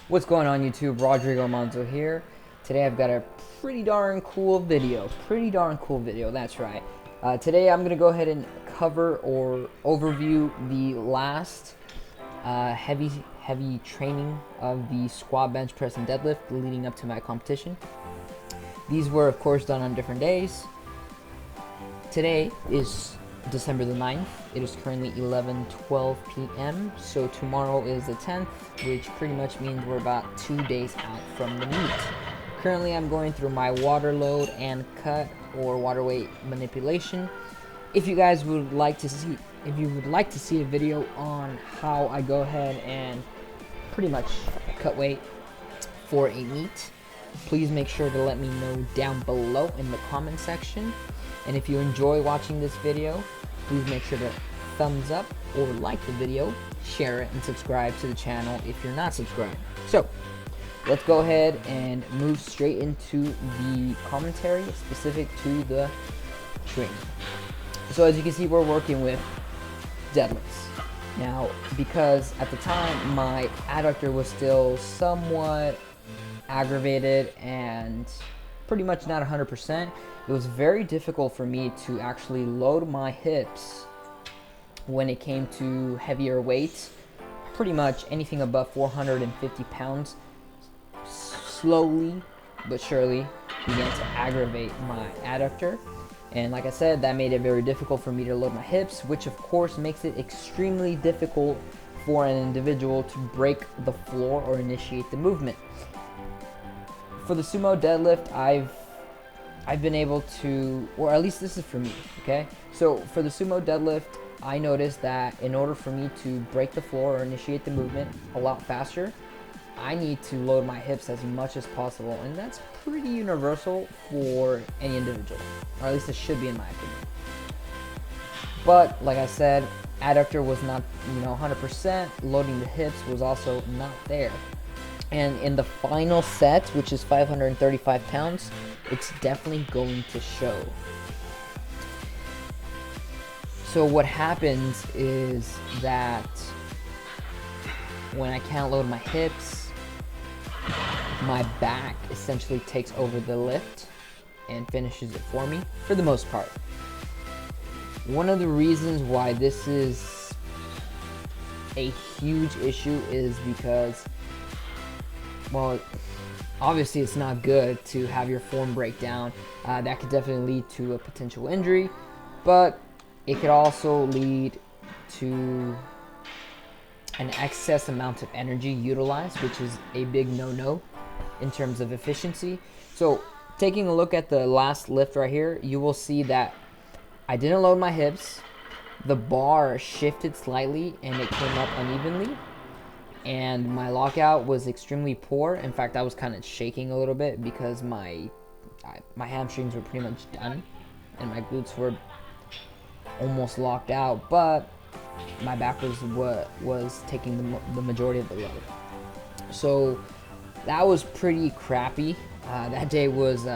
What's going on YouTube? Rodrigo Manzo here. Today I've got a pretty darn cool video. That's right. Today I'm going to go ahead and cover or overview the last heavy training of the squat, bench press, and deadlift leading up to my competition. These were of course done on different days. Today is December the 9th. It is currently 11:12 p.m. So tomorrow is the 10th, which pretty much means we're about 2 days out from the meet. Currently I'm going through my water load and cut or water weight manipulation. If you guys would like to see a video on how I go ahead and pretty much cut weight for a meet, please make sure to let me know down below in the comment section. And if you enjoy watching this video, please make sure to thumbs up or like the video, share it, and subscribe to the channel if you're not subscribed. So let's go ahead and move straight into the commentary specific to the training. So as you can see, we're working with deadlifts. Now, because at the time my adductor was still somewhat aggravated and pretty much not 100%, it was very difficult for me to actually load my hips when it came to heavier weights. Pretty much anything above 450 pounds slowly but surely began to aggravate my adductor. And like I said, that made it very difficult for me to load my hips, which of course makes it extremely difficult for an individual to break the floor or initiate the movement. For the sumo deadlift, I've been able to, or at least this is for me, okay? So for the sumo deadlift, I noticed that in order for me to break the floor or initiate the movement a lot faster, I need to load my hips as much as possible, and that's pretty universal for any individual, or at least it should be in my opinion. But like I said, adductor was not 100%, loading the hips was also not there. And in the final set, which is 535 pounds, it's definitely going to show. So what happens is that when I can't load my hips, my back essentially takes over the lift and finishes it for me, for the most part. One of the reasons why this is a huge issue is because, well, obviously it's not good to have your form break down. That could definitely lead to a potential injury, but it could also lead to an excess amount of energy utilized, which is a big no-no in terms of efficiency. So taking a look at the last lift right here, you will see that I didn't load my hips, the bar shifted slightly and it came up unevenly, and my lockout was extremely poor. In fact, I was kind of shaking a little bit because my hamstrings were pretty much done and my glutes were almost locked out, but my back was what was taking the majority of the load. So that was pretty crappy. That day was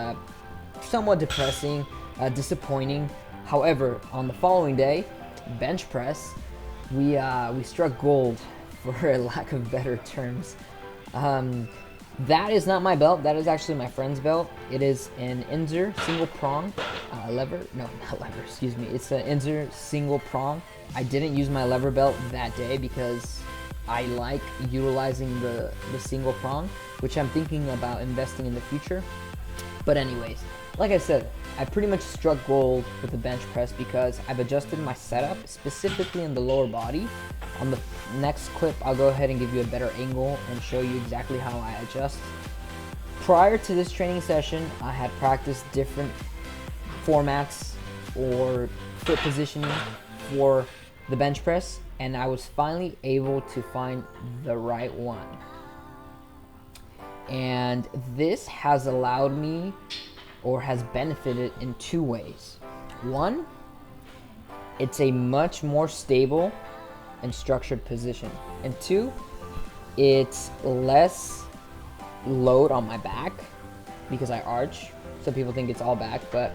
somewhat depressing, disappointing. However, on the following day, bench press, we struck gold, for lack of better terms. That is not my belt. That is actually my friend's belt. It is an Inzer single prong lever. No, not lever. Excuse me. It's an Inzer single prong. I didn't use my lever belt that day because I like utilizing the single prong, which I'm thinking about investing in the future. But anyways, like I said, I pretty much struck gold with the bench press because I've adjusted my setup specifically in the lower body. On the next clip, I'll go ahead and give you a better angle and show you exactly how I adjust. Prior to this training session, I had practiced different formats or foot positioning for the bench press, and I was finally able to find the right one. And this has allowed me, or has benefited in two ways. One, it's a much more stable and structured position. And two, it's less load on my back because I arch. Some people think it's all back, but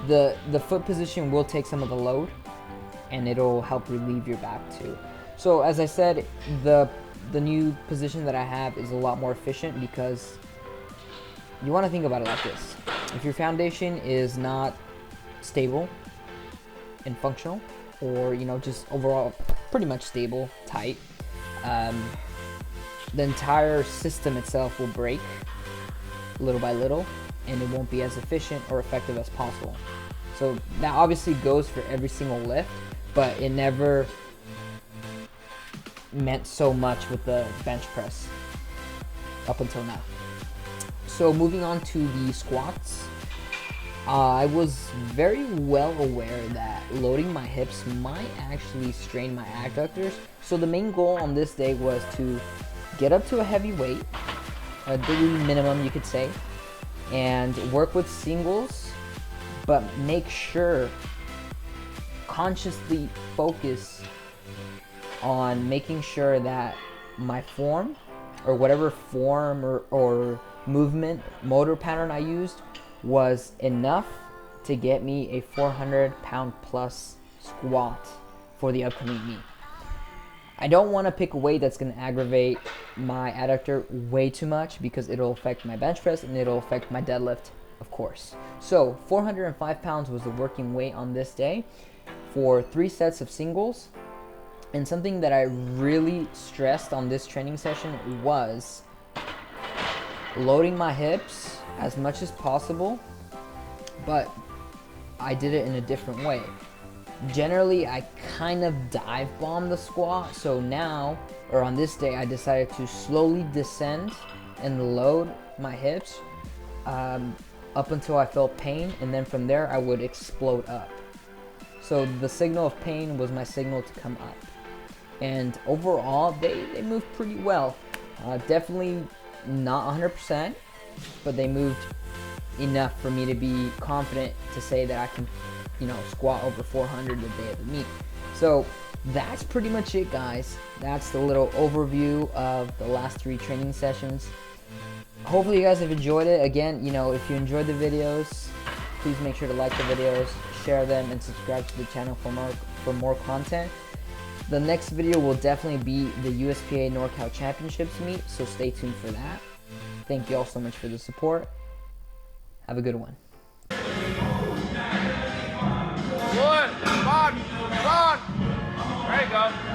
the foot position will take some of the load and it'll help relieve your back too. So as I said, the the new position that I have is a lot more efficient, because you want to think about it like this. If your foundation is not stable and functional, or just overall pretty much stable, tight, the entire system itself will break little by little, and it won't be as efficient or effective as possible. So that obviously goes for every single lift, but it never meant so much with the bench press up until now. So moving on to the squats, I was very well aware that loading my hips might actually strain my adductors. So the main goal on this day was to get up to a heavy weight, a daily minimum you could say, and work with singles, but make sure, consciously focus on making sure that my form, or whatever form or movement, motor pattern I used, was enough to get me a 400-pound plus squat for the upcoming meet. I don't want to pick a weight that's going to aggravate my adductor way too much, because it'll affect my bench press and it'll affect my deadlift, of course. So 405 pounds was the working weight on this day for 3 sets of singles. And something that I really stressed on this training session was loading my hips as much as possible, but I did it in a different way. Generally, I kind of dive bomb the squat, so now, or on this day, I decided to slowly descend and load my hips up until I felt pain, and then from there I would explode up. So the signal of pain was my signal to come up. And overall, they moved pretty well. Definitely not 100%, but they moved enough for me to be confident to say that I can, squat over 400 the day of the meet. So that's pretty much it, guys. That's the little overview of the last 3 training sessions. Hopefully you guys have enjoyed it. Again, if you enjoyed the videos, please make sure to like the videos, share them, and subscribe to the channel for more content. The next video will definitely be the USPA NorCal Championships meet, so stay tuned for that. Thank you all so much for the support. Have a good one. Good. Come on. Come on. There you go.